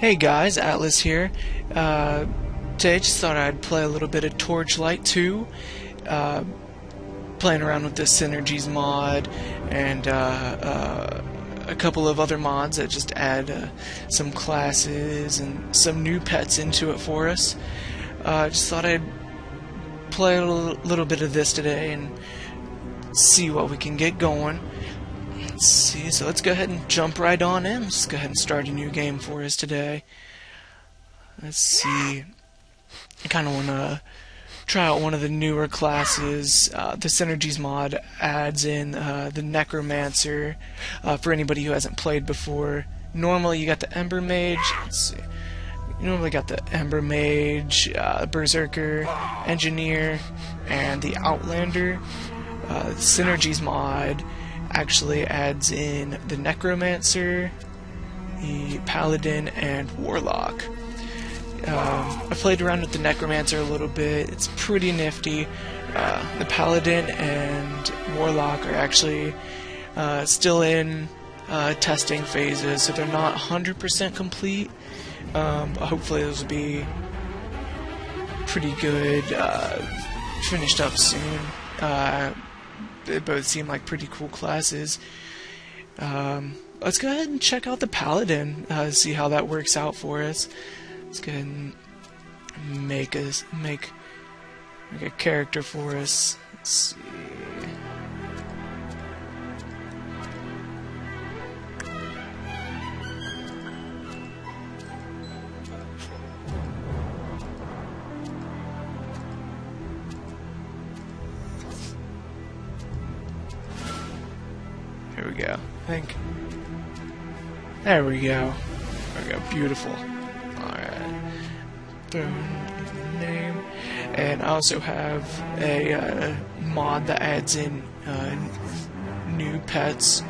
Hey guys, Atlas here. Today I just thought I'd play a little bit of Torchlight 2. Playing around with the Synergies mod and a couple of other mods that just add some classes and some new pets into it for us. Just thought I'd play a little bit of this today and see what we can get going. Let's see, so let's go ahead and jump right on in. Let's go ahead and start a new game for us today. Let's see. I kind of want to try out one of the newer classes. The Synergies mod adds in the Necromancer for anybody who hasn't played before. Normally you got the Ember Mage. Let's see. You normally got the Ember Mage, Berserker, Engineer, and the Outlander. The Synergies mod actually adds in the Necromancer, the Paladin, and Warlock. I played around with the Necromancer a little bit. It's pretty nifty. The Paladin and Warlock are actually still in testing phases, so they're not 100% complete. But hopefully those will be pretty good, finished up soon. They both seem like pretty cool classes. Let's go ahead and check out the Paladin, see how that works out for us. Let's go ahead and make a character for us. Let's see. There we go. I think. There we go. There we go. Beautiful. Alright. Name. And I also have a mod that adds in new pets.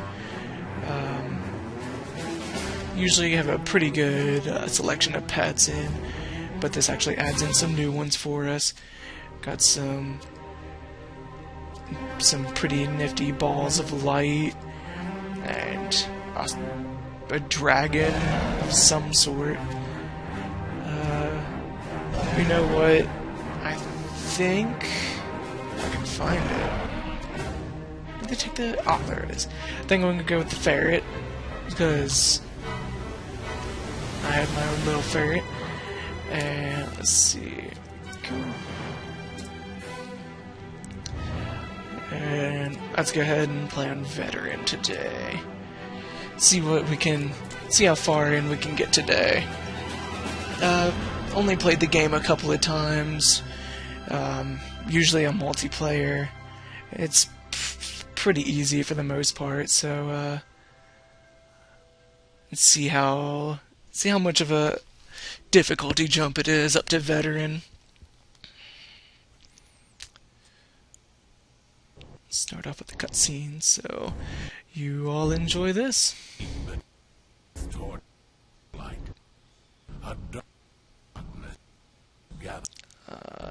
Usually you have a pretty good selection of pets in, but this actually adds in some new ones for us. Got some pretty nifty balls of light. And a dragon of some sort. You know what? I think I can find it. Did they take the... Oh, there it is. I think I'm going to go with the ferret, because I have my own little ferret. And let's see. Cool. And let's go ahead and play on Veteran today. See how far in we can get today. Only played the game a couple of times. Usually a multiplayer. It's pretty easy for the most part. So let's see how much of a difficulty jump it is up to Veteran. Start off with the cutscene, so you all enjoy this.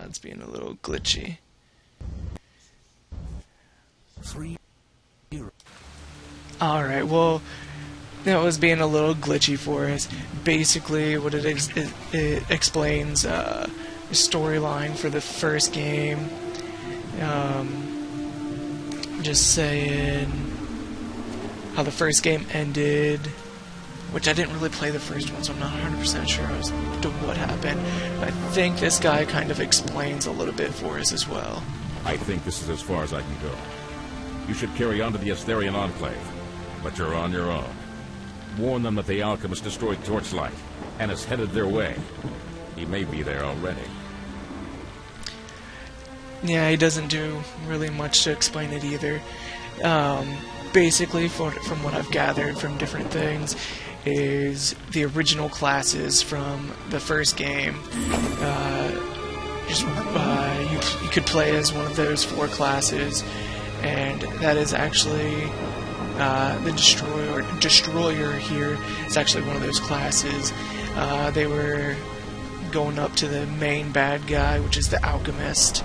It's being a little glitchy. Alright, well, that was being a little glitchy for us. Basically, what it explains the storyline for the first game. Just saying how the first game ended, which I didn't really play the first one, so I'm not 100% sure as to what happened. But I think this guy kind of explains a little bit for us as well. I think this is as far as I can go. You should carry on to the Asterian Enclave, but you're on your own. Warn them that the alchemist destroyed Torchlight and is headed their way. He may be there already. Yeah, he doesn't do really much to explain it either. Basically, from what I've gathered from different things, is the original classes from the first game. You could play as one of those 4 classes, and that is actually the Destroyer here is actually one of those classes. They were going up to the main bad guy, which is the alchemist.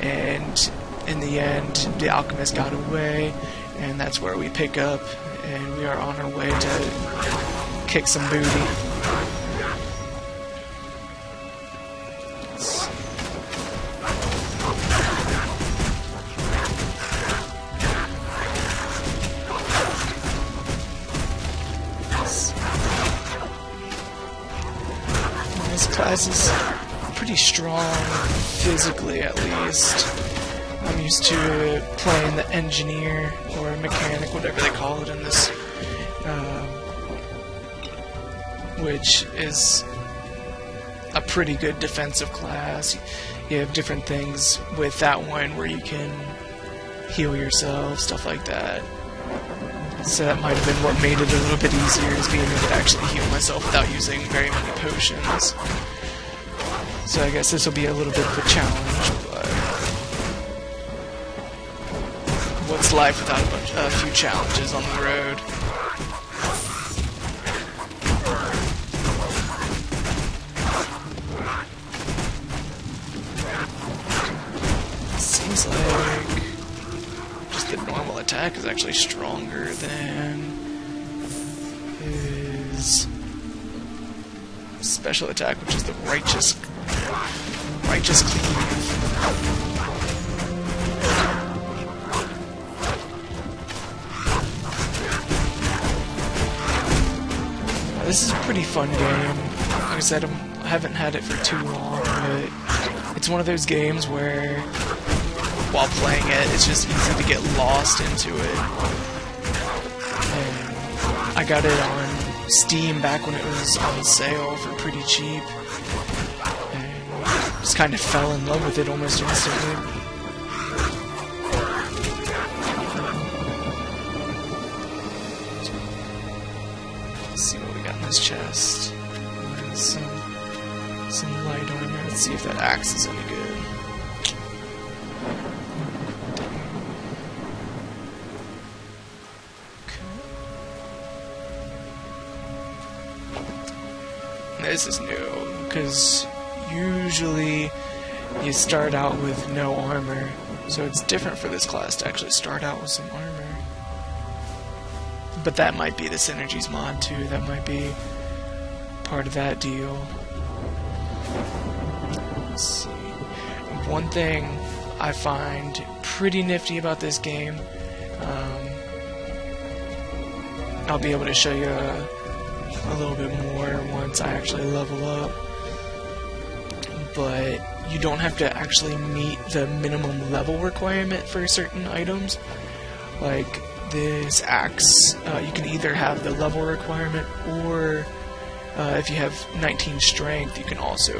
And in the end, the alchemist got away, and that's where we pick up, and we are on our way to kick some booty. class is pretty strong, physically at least. I'm used to playing the engineer or mechanic, whatever they call it in this, which is a pretty good defensive class. You have different things with that one where you can heal yourself, stuff like that. So that might have been what made it a little bit easier, is being able to actually heal myself without using very many potions. So I guess this will be a little bit of a challenge, but what's life without a few challenges on the road? Seems like just the normal attack is actually stronger than his special attack, which is the righteous cleave. This is a pretty fun game. Like I said, I haven't had it for too long, but it's one of those games where, while playing it, it's just easy to get lost into it. And I got it on Steam back when it was on sale for pretty cheap, and just kind of fell in love with it almost instantly. Let's see what we got in this chest. Some light armor. Let's see if that axe is any good. This is new, because usually you start out with no armor, so it's different for this class to actually start out with some armor. But that might be the Synergies mod too, that might be part of that deal. Let's see. One thing I find pretty nifty about this game, I'll be able to show you a little bit more once I actually level up, but you don't have to actually meet the minimum level requirement for certain items. Like this axe, you can either have the level requirement, or if you have 19 strength, you can also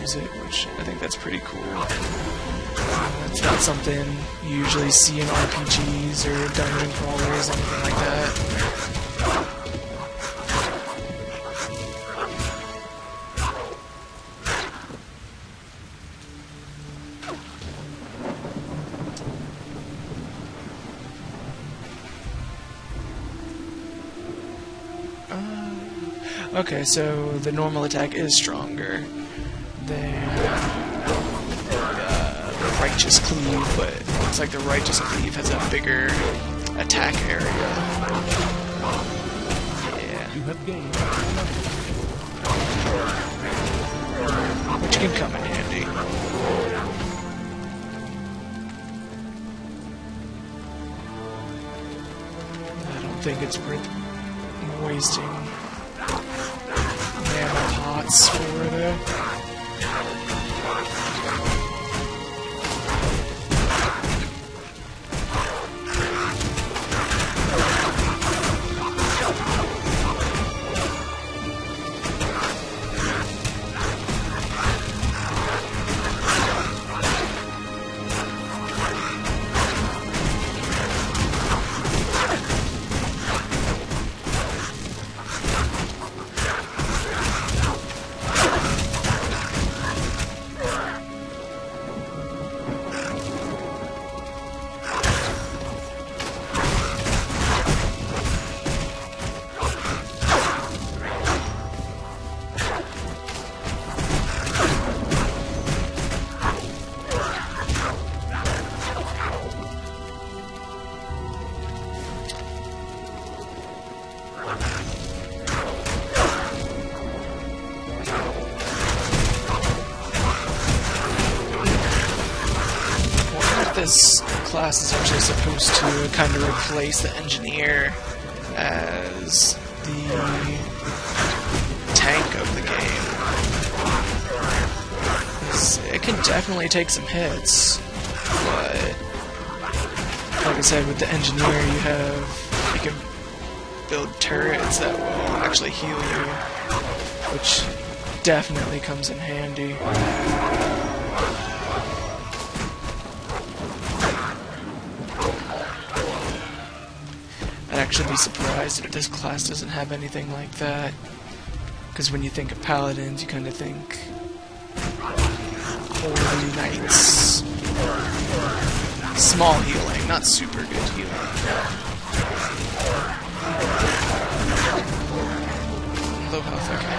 use it, which I think that's pretty cool. It's not something you usually see in RPGs or dungeon crawlers, anything like that. Okay, so the normal attack is stronger than the righteous cleave, but it looks like the righteous cleave has a bigger attack area. Yeah. You have gained. Which can come in handy. I don't think it's worth wasting mana pots for though. This class is actually supposed to kind of replace the engineer as the tank of the game. it can definitely take some hits, but like I said, with the engineer, you can build turrets that will actually heal you, which definitely comes in handy. I'd actually be surprised if this class doesn't have anything like that, because when you think of paladins, you kind of think holy knights. Small healing, not super good healing. Low health, okay.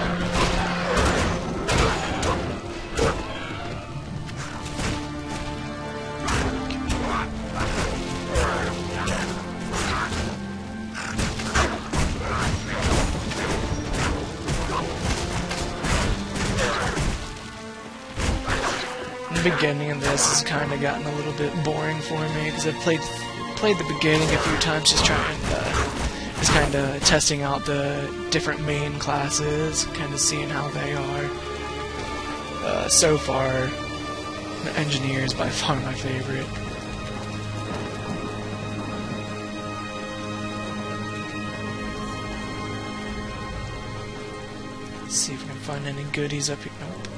The beginning of this has kind of gotten a little bit boring for me because I've played the beginning a few times, just kind of testing out the different main classes, kind of seeing how they are. So far, the engineer is by far my favorite. Let's see if we can find any goodies up here. Nope.